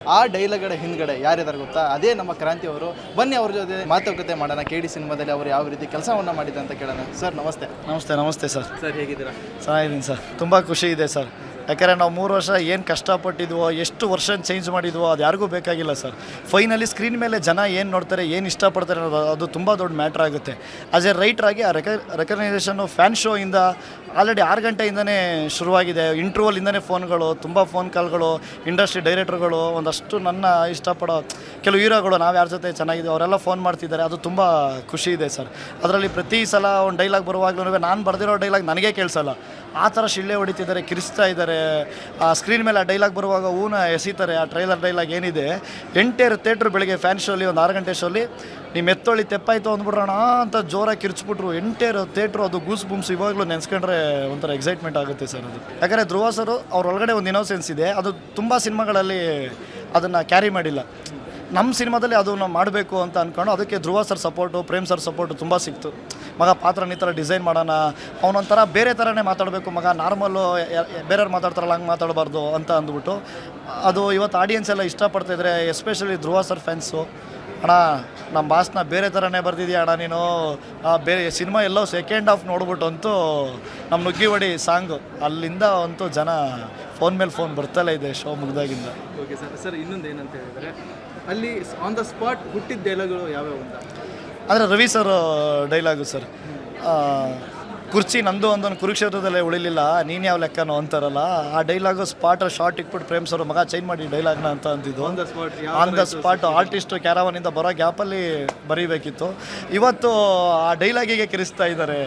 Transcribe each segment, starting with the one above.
ಆ ಡೈಲಾಗ್ಗಳ ಹಿಂದ್ಗಡೆ ಯಾರಿದ್ದಾರೆ ಗೊತ್ತಾ? ಅದೇ ನಮ್ಮ ಕ್ರಾಂತಿ ಅವರು. ಬನ್ನಿ ಅವ್ರ ಜೊತೆ ಮಾತುಕತೆ ಮಾಡೋಣ. KD ಸಿನಿಮಾದಲ್ಲಿ ಅವರು ಯಾವ ರೀತಿ ಕೆಲಸವನ್ನು ಮಾಡಿದೆ ಅಂತ ಕೇಳೋಣ. ಸರ್ ನಮಸ್ತೆ. ನಮಸ್ತೆ ಸರ್. ಸರ್ ಹೇಗಿದ್ದೀರಾ? ಚೆನ್ನಾಗಿದ್ದೀನಿ ಸರ್. ತುಂಬ ಖುಷಿ ಇದೆ ಸರ್. ಯಾಕಂದರೆ ನಾವು 3 ವರ್ಷ ಏನು ಕಷ್ಟಪಟ್ಟಿದ್ವೋ, ಎಷ್ಟು ವರ್ಷ ಚೇಂಜ್ ಮಾಡಿದ್ವೋ ಅದು ಯಾರಿಗೂ ಬೇಕಾಗಿಲ್ಲ ಸರ್. ಫೈನಲಿ ಸ್ಕ್ರೀನ್ ಮೇಲೆ ಜನ ಏನು ನೋಡ್ತಾರೆ, ಏನು ಇಷ್ಟಪಡ್ತಾರೆ ಅನ್ನೋದು ಅದು ತುಂಬ ದೊಡ್ಡ ಮ್ಯಾಟ್ರ್ ಆಗುತ್ತೆ. ಆಸ್ ಎ ರೈಟ್ರಾಗಿ ಆ ರೆಕಗ್ನೈಸೇಷನ್ನು ಫ್ಯಾನ್ ಶೋ ಇಂದ ಆಲ್ರೆಡಿ 6 ಗಂಟೆಯಿಂದನೇ ಶುರುವಾಗಿದೆ. ಇಂಟರ್ವಲಿಂದನೇ ಫೋನ್ಗಳು, ತುಂಬ ಫೋನ್ ಕಾಲ್ಗಳು, ಇಂಡಸ್ಟ್ರಿ ಡೈರೆಕ್ಟರ್ಗಳು, ಒಂದಷ್ಟು ನನ್ನ ಇಷ್ಟಪಡೋ ಕೆಲವು ಹೀರೋಗಳು, ನಾವು ಯಾರ ಜೊತೆ ಚೆನ್ನಾಗಿದೆ ಅವರೆಲ್ಲ ಫೋನ್ ಮಾಡ್ತಿದ್ದಾರೆ. ಅದು ತುಂಬ ಖುಷಿ ಇದೆ ಸರ್. ಅದರಲ್ಲಿ ಪ್ರತಿ ಸಲ ಒಂದು ಡೈಲಾಗ್ ಬರುವಾಗಲೂ ನಾನು ಬರೆದಿರೋ ಡೈಲಾಗ್ ನನಗೆ ಕೇಳಿಸಲ್ಲ, ಆ ಥರ ಶಿಳ್ಳೆ ಹೊಡಿತಿದ್ದಾರೆ, ಕಿರಿಸ್ತಾ ಇದ್ದಾರೆ. ಆ ಸ್ಕ್ರೀನ್ ಮೇಲೆ ಆ ಡೈಲಾಗ್ ಬರುವಾಗ ಹೂನ ಎಸಿತಾರೆ. ಆ ಟ್ರೈಲರ್ ಡೈಲಾಗ್ ಏನಿದೆ, ಎಂಟೇರು ಥಿಯೇಟ್ರ್ ಬೆಳಗ್ಗೆ ಫ್ಯಾನ್ ಶೋಲಿ ಒಂದು 6 ಗಂಟೆ ಶೋಲಿ ನಿಮ್ಮ ಎತ್ತೊಳ್ಳಿ ತೆಪ್ಪಾಯಿತು ಅಂದ್ಬಿಡ್ರೋಣ ಅಂತ ಜೋರಾಗಿ ಕಿರ್ಚ್ಬಿಟ್ರು. ಎಂಟೇರು ಥಿಯೇಟ್ರು, ಅದು ಗೂಸ್ ಬುಮ್ಸ್ ಇವಾಗಲೂ ನೆನೆಸ್ಕೊಂಡ್ರೆ ಒಂಥರ ಎಕ್ಸೈಟ್ಮೆಂಟ್ ಆಗುತ್ತೆ ಸರ್. ಅದು ಯಾಕಂದರೆ ಧ್ರುವ ಸರು ಅವ್ರೊಳಗಡೆ ಒಂದು ಇನ್ನೋಸೆನ್ಸ್ ಇದೆ, ಅದು ತುಂಬ ಸಿನಿಮಾಗಳಲ್ಲಿ ಅದನ್ನು ಕ್ಯಾರಿ ಮಾಡಿಲ್ಲ. ನಮ್ಮ ಸಿನಿಮಾದಲ್ಲಿ ಅದನ್ನು ಮಾಡಬೇಕು ಅಂತ ಅಂದ್ಕೊಂಡು ಅದಕ್ಕೆ Dhruva sir support, Prem sir support ತುಂಬ ಸಿಕ್ತು. ಮಗ ಪಾತ್ರನ ಈ ಥರ ಡಿಸೈನ್ ಮಾಡೋಣ, ಅವನೊಂಥರ ಬೇರೆ ಥರನೇ ಮಾತಾಡಬೇಕು ಮಗ, ನಾರ್ಮಲ್ಲು ಬೇರೆಯವ್ರು ಮಾತಾಡ್ತಾರಲ್ಲ ಹಂಗೆ ಮಾತಾಡಬಾರ್ದು ಅಂತ ಅಂದ್ಬಿಟ್ಟು ಅದು ಇವತ್ತು ಆಡಿಯನ್ಸ್ ಎಲ್ಲ ಇಷ್ಟಪಡ್ತಾಯಿದ್ರೆ. ಎಸ್ಪೆಷಲಿ ಧ್ರುವ ಸರ್ ಫ್ಯಾನ್ಸು, ಅಣ್ಣ ನಮ್ಮ ಬಾಸ್ನ ಬೇರೆ ಥರನೇ ಬರ್ತಿದ್ಯಾ ಅಣ್ಣ ನೀನು, ಬೇರೆ ಸಿನಿಮಾ ಎಲ್ಲೋ ಸೆಕೆಂಡ್ ಹಾಫ್ ನೋಡ್ಬಿಟ್ಟು ಅಂತೂ ನಮ್ಮ ನುಗ್ಗಿ ಹೊಡಿ ಸಾಂಗು ಅಲ್ಲಿಂದ ಅಂತೂ ಜನ ಫೋನ್ ಮೇಲೆ ಫೋನ್ ಬರ್ತಲೇ ಇದೆ ಶೋ ಮುಗ್ದಾಗಿಂದ. Okay sir. ಸರ್ ಇನ್ನೊಂದು ಏನಂತ ಹೇಳಿದರೆ, ಅಲ್ಲಿ ಆನ್ ದ ಸ್ಪಾಟ್ ಹುಟ್ಟಿದ ಡೈಲಾಗ್ಗಳು ಯಾವ್ಯಾವ ಅಂತ? ಆದರೆ ರವಿ ಸರ್ ಡೈಲಾಗು ಸರ್, ಕುರ್ಚಿ ನಂದು ಒಂದೊಂದು ಕುರುಕ್ಷೇತ್ರದಲ್ಲೇ ಉಳಿಲಿಲ್ಲ ನೀನು ಯಾವ ಲೆಕ್ಕನೋ ಅಂತಾರಲ್ಲ, ಆ ಡೈಲಾಗು ಸ್ಪಾಟ್ ಶಾರ್ಟ್ ಇಟ್ಬಿಟ್ಟು ಪ್ರೇಮ್ ಸರ್ ಮಗ ಚೇಂಜ್ ಮಾಡಿ ಡೈಲಾಗ್ನ ಅಂತ ಅಂತಿದ್ದು. ಆನ್ ದ ಸ್ಪಾಟ್ ಆರ್ಟಿಸ್ಟು ಕ್ಯಾರವನಿಂದ ಬರೋ ಗ್ಯಾಪಲ್ಲಿ ಬರೀಬೇಕಿತ್ತು. ಇವತ್ತು ಆ ಡೈಲಾಗಿಗೆ ಕಿರಿಸ್ತಾ ಇದ್ದಾರೆ.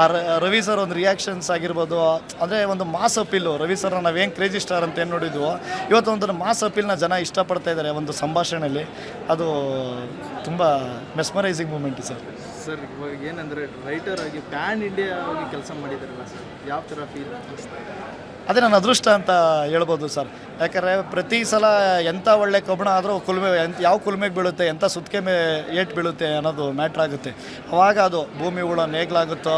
ಆ ರವಿ ಸರ್ ಒಂದು ರಿಯಾಕ್ಷನ್ಸ್ ಆಗಿರ್ಬೋದು, ಅಂದರೆ ಒಂದು ಮಾಸ್ ಅಪೀಲು. ರವಿ ಸರ್ ನಾವೇನು ಕ್ರೇಜಿ ಸ್ಟಾರ್ ಅಂತ ಏನು ನೋಡಿದ್ವು, ಇವತ್ತು ಒಂದು ಮಾಸ್ ಅಪೀಲ್ನ ಜನ ಇಷ್ಟಪಡ್ತಾ ಇದ್ದಾರೆ ಒಂದು ಸಂಭಾಷಣೆಯಲ್ಲಿ. ಅದು ತುಂಬ ಮೆಸ್ಮರೈಸಿಂಗ್ ಮೂಮೆಂಟ್ ಸರ್. ಸರ್ ಇವಾಗ ಏನಂದರೆ ರೈಟರ್ ಆಗಿ ಪ್ಯಾನ್ ಇಂಡಿಯಾ ಆಗಿ ಕೆಲಸ ಮಾಡಿದಾರಲ್ಲ ಸರ್, ಯಾವ ಥರ ಫೀಲ್? ಅದೇ ನನ್ನ ಅದೃಷ್ಟ ಅಂತ ಹೇಳ್ಬೋದು ಸರ್. ಯಾಕಂದರೆ ಪ್ರತಿ ಸಲ ಎಂಥ ಒಳ್ಳೆ ಕಬ್ಬಣ ಆದರೂ ಯಾವ ಕುಲ್ಮೆಗೆ ಬೀಳುತ್ತೆ, ಎಂಥ ಸುತ್ತಿಗೆ ಏಟು ಬೀಳುತ್ತೆ ಅನ್ನೋದು ಮ್ಯಾಟ್ರ್ ಆಗುತ್ತೆ. ಆವಾಗ ಅದು ಭೂಮಿ ಉಳೋ ನೇಗ್ಲಾಗುತ್ತೋ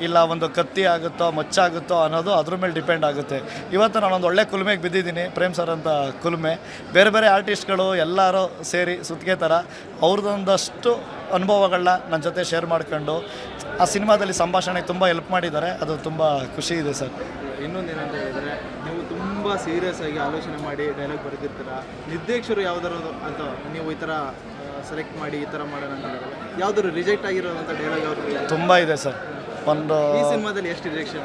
ಇಲ್ಲ ಒಂದು ಕತ್ತಿ ಆಗುತ್ತೋ ಮಚ್ಚಾಗುತ್ತೋ ಅನ್ನೋದು ಅದ್ರ ಮೇಲೆ ಡಿಪೆಂಡ್ ಆಗುತ್ತೆ. ಇವತ್ತು ನಾನೊಂದು ಒಳ್ಳೆ ಕುಲ್ಮೆಗೆ ಬಿದ್ದಿದ್ದೀನಿ, ಪ್ರೇಮ್ ಸರ್ ಅಂತ ಕುಲ್ಮೆ. ಬೇರೆ ಬೇರೆ ಆರ್ಟಿಸ್ಟ್ಗಳು ಎಲ್ಲರೂ ಸೇರಿ ಸುತ್ತಿಗೆ ಥರ ಅವ್ರದ್ದೊಂದಷ್ಟು ಅನುಭವಗಳನ್ನ ನನ್ನ ಜೊತೆ ಶೇರ್ ಮಾಡ್ಕೊಂಡು ಆ ಸಿನಿಮಾದಲ್ಲಿ ಸಂಭಾಷಣೆಗೆ ತುಂಬ ಹೆಲ್ಪ್ ಮಾಡಿದ್ದಾರೆ. ಅದು ತುಂಬ ಖುಷಿ ಇದೆ ಸರ್. ಇನ್ನೊಂದೇನಂತ ಹೇಳಿದರೆ, ನೀವು ತುಂಬ ಸೀರಿಯಸ್ ಆಗಿ ಆಲೋಚನೆ ಮಾಡಿ ಡೈಲಾಗ್ ಬರೆದಿರ್ತೀರ. ನಿರ್ದೇಶಕರು ಯಾವ್ದಾರು ಅಂತ ನೀವು ಈ ಥರ ಸೆಲೆಕ್ಟ್ ಮಾಡಿ ಈ ಥರ ಮಾಡೋಣ ಅಂತ ಹೇಳಿದ್ರೆ, ಯಾವ್ದಾದ್ರು ರಿಜೆಕ್ಟ್ ಆಗಿರೋವಂಥ ಡೈಲಾಗ್ ಅವರು ತುಂಬ ಇದೆ ಸರ್. ಒಂದು ಈ ಸಿನಿಮಾದಲ್ಲಿ ಎಷ್ಟು ರಿಜೆಕ್ಷನ್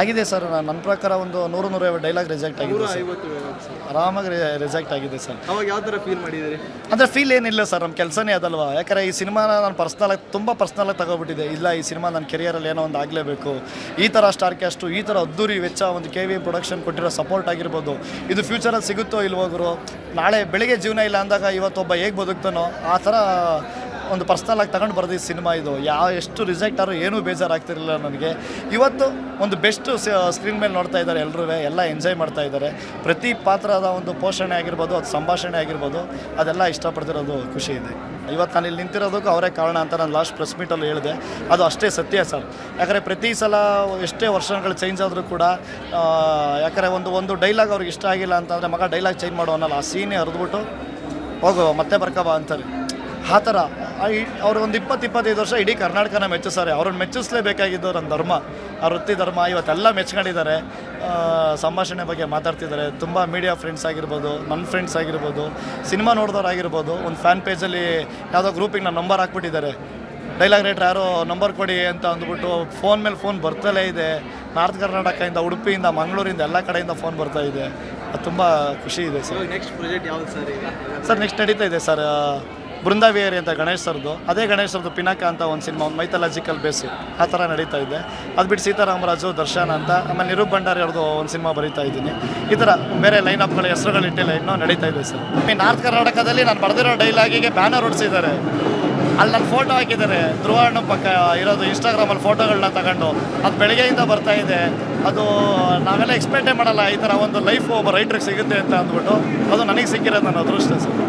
ಆಗಿದೆ ಸರ್? ನನ್ನ ಪ್ರಕಾರ ಒಂದು 100-150 ಡೈಲಾಗ್ ರಿಜೆಕ್ಟ್ ಆಗಿದೆ. 150 ಆರಾಮಾಗಿ ರಿಜೆಕ್ಟ್ ಆಗಿದೆ ಸರ್. ಅವಾಗ ಯಾವ ಥರ ಫೀಲ್ ಮಾಡಿದ್ದೀರಿ? ಅಂದರೆ ಫೀಲ್ ಏನಿಲ್ಲ ಸರ್, ನಮ್ಮ ಕೆಲಸನೇ ಅದಲ್ವಾ. ಯಾಕಂದರೆ ಈ ಸಿನಿಮಾನ ನಾನು ತುಂಬ ಪರ್ಸ್ನಲಾಗಿ ತಗೊಬಿಟ್ಟಿದೆ. ಇಲ್ಲ, ಈ ಸಿನಿಮಾ ನನ್ನ ಕೆರಿಯರಲ್ಲಿ ಏನೋ ಒಂದು ಆಗಲೇಬೇಕು, ಈ ಥರ ಸ್ಟಾರ್ ಕ್ಯಾಸ್ಟು, ಈ ಥರ ಅದ್ದೂರಿ ವೆಚ್ಚ, ಒಂದು KV ಪ್ರೊಡಕ್ಷನ್ ಕೊಟ್ಟಿರೋ ಸಪೋರ್ಟ್ ಆಗಿರ್ಬೋದು, ಇದು ಫ್ಯೂಚರಲ್ಲಿ ಸಿಗುತ್ತೋ ಇಲ್ವೋ ಗುರು, ನಾಳೆ ಬೆಳಿಗ್ಗೆ ಜೀವನ ಇಲ್ಲ ಅಂದಾಗ ಇವತ್ತೊಬ್ಬ ಹೇಗೆ ಬದುಕ್ತಾನೋ ಆ ಥರ ಒಂದು ಪರ್ಸ್ನಲಾಗಿ ತಗೊಂಡು ಬರ್ದಿದ್ದು ಸಿನಿಮಾ ಇದು. ಎಷ್ಟು ರಿಜೆಕ್ಟ್ ಆದರೂ ಏನೂ ಬೇಜಾರಾಗ್ತಿರಲಿಲ್ಲ ನನಗೆ. ಇವತ್ತು ಒಂದು ಬೆಸ್ಟ್ ಸ್ಕ್ರೀನ್ ಮೇಲೆ ನೋಡ್ತಾ ಇದ್ದಾರೆ ಎಲ್ಲರೂ, ಎಲ್ಲ ಎಂಜಾಯ್ ಮಾಡ್ತಾ ಇದ್ದಾರೆ. ಪ್ರತಿ ಪಾತ್ರದ ಒಂದು ಪೋಷಣೆ ಆಗಿರ್ಬೋದು, ಅದು ಸಂಭಾಷಣೆ ಆಗಿರ್ಬೋದು, ಅದೆಲ್ಲ ಇಷ್ಟಪಡ್ತಿರೋದು ಖುಷಿ ಇದೆ. ಇವತ್ತು ನಾನು ಇಲ್ಲಿ ನಿಂತಿರೋದಕ್ಕೂ ಅವರೇ ಕಾರಣ ಅಂತ ನಾನು ಲಾಸ್ಟ್ ಪ್ರೆಸ್ ಮೀಟಲ್ಲಿ ಹೇಳಿದೆ. ಅದು ಅಷ್ಟೇ ಸತ್ಯ ಸರ್. ಯಾಕಂದರೆ ಪ್ರತಿ ಸಲ ಎಷ್ಟೇ ವರ್ಷಗಳು ಚೇಂಜ್ ಆದರೂ ಕೂಡ, ಯಾಕಂದರೆ ಒಂದು ಡೈಲಾಗ್ ಅವ್ರಿಗೆ ಇಷ್ಟ ಆಗಿಲ್ಲ ಅಂತಂದರೆ ಮಗ ಡೈಲಾಗ್ ಚೇಂಜ್ ಮಾಡೋನಲ್ಲ, ಆ ಸೀನೇ ಹರಿದ್ಬಿಟ್ಟು ಹೋಗು ಮತ್ತೆ ಬರ್ಕಬಾ ಅಂತಾರೆ. ಆ ಥರ ಅವರು ಒಂದು 20-25 ವರ್ಷ ಇಡೀ ಕರ್ನಾಟಕನ ಮೆಚ್ಚಿಸ್ತಾರೆ. ಅವ್ರನ್ನ ಮೆಚ್ಚಿಸ್ಲೇಬೇಕಾಗಿದ್ದು ನನ್ನ ಧರ್ಮ, ಆ ವೃತ್ತಿ ಧರ್ಮ. ಇವತ್ತೆಲ್ಲ ಮೆಚ್ಕೊಂಡಿದ್ದಾರೆ, ಸಂಭಾಷಣೆ ಬಗ್ಗೆ ಮಾತಾಡ್ತಿದ್ದಾರೆ. ತುಂಬ ಮೀಡಿಯಾ ಫ್ರೆಂಡ್ಸ್ ಆಗಿರ್ಬೋದು, ನನ್ನ ಫ್ರೆಂಡ್ಸ್ ಆಗಿರ್ಬೋದು, ಸಿನಿಮಾ ನೋಡಿದವ್ರು ಆಗಿರ್ಬೋದು, ಒಂದು ಫ್ಯಾನ್ ಪೇಜಲ್ಲಿ ಯಾವುದೋ ಗ್ರೂಪಿಗೆ ನಾನು ನಂಬರ್ ಹಾಕ್ಬಿಟ್ಟಿದ್ದಾರೆ. ಡೈಲಾಗ್ ರೈಟ್ರ್ ಯಾರೋ ನಂಬರ್ ಕೊಡಿ ಅಂತ ಅಂದ್ಬಿಟ್ಟು ಫೋನ್ ಮೇಲೆ ಫೋನ್ ಬರ್ತಲೇ ಇದೆ. ನಾರ್ತ್ ಕರ್ನಾಟಕದಿಂದ, ಉಡುಪಿಯಿಂದ, ಮಂಗಳೂರಿಂದ ಎಲ್ಲ ಕಡೆಯಿಂದ ಫೋನ್ ಬರ್ತಾ ಇದೆ. ಅದು ತುಂಬ ಖುಷಿ ಇದೆ ಸರ್. ನೆಕ್ಸ್ಟ್ ಪ್ರಾಜೆಕ್ಟ್ ಯಾವುದು ಸರ್? ಸರ್ ನೆಕ್ಸ್ಟ್ ನಡೀತಾ ಇದೆ ಸರ್ ಬೃಂದಾವಿಹಾರಿ ಅಂತ ಗಣೇಶ್ ಸರ್ದು. ಅದೇ ಗಣೇಶ್ ಸರ್ದು ಪಿನಾಕ ಅಂತ ಒಂದು ಸಿನಿಮಾ, ಒಂದು ಮೈಥಾಲಜಿಕಲ್ ಬೇಸು ಆ ಥರ ನಡೀತಾ ಇದೆ. ಅದು ಬಿಟ್ಟು ಸೀತಾರಾಮರಾಜು, ದರ್ಶನ್ ಅಂತ, ಆಮೇಲೆ ನಿರೂಪ್ ಭಂಡಾರಿ ಅವ್ರದ್ದು ಒಂದು ಸಿನಿಮಾ ಬರೀತಾ ಇದ್ದೀನಿ. ಈ ಥರ ಬೇರೆ ಲೈನಪ್ಗಳ ಹೆಸರುಗಳಿಟ್ಟಿಲ್ಲ, ಇನ್ನೂ ನಡೀತಾ ಇದೆ ಸರ್. ಈ ನಾರ್ತ್ ಕರ್ನಾಟಕದಲ್ಲಿ ನಾನು ಬರೆದಿರೋ ಡೈಲಾಗಿಗೆ ಬ್ಯಾನರ್ ಹೊಡಿಸಿದ್ದಾರೆ. ಅಲ್ಲಿ ನನ್ನ ಫೋಟೋ ಹಾಕಿದ್ದಾರೆ, ಧ್ರುವ ಅಣ್ಣ ಪಕ್ಕ ಇರೋದು. ಇನ್ಸ್ಟಾಗ್ರಾಮಲ್ಲಿ ಫೋಟೋಗಳನ್ನ ತಗೊಂಡು ಅದು ಬೆಳಗ್ಗೆಯಿಂದ ಬರ್ತಾ ಇದೆ. ಅದು ನಾವೆಲ್ಲ ಎಕ್ಸ್ಪೆಕ್ಟೇ ಮಾಡಲ್ಲ ಈ ಥರ ಒಂದು ಲೈಫು ಒಬ್ಬ ರೈಟ್ರಿಗೆ ಸಿಗುತ್ತೆ ಅಂತ ಅಂದ್ಬಿಟ್ಟು. ಅದು ನನಗೆ ಸಿಕ್ಕಿರೋದು ನನ್ನ ಅದೃಷ್ಟ ಸರ್.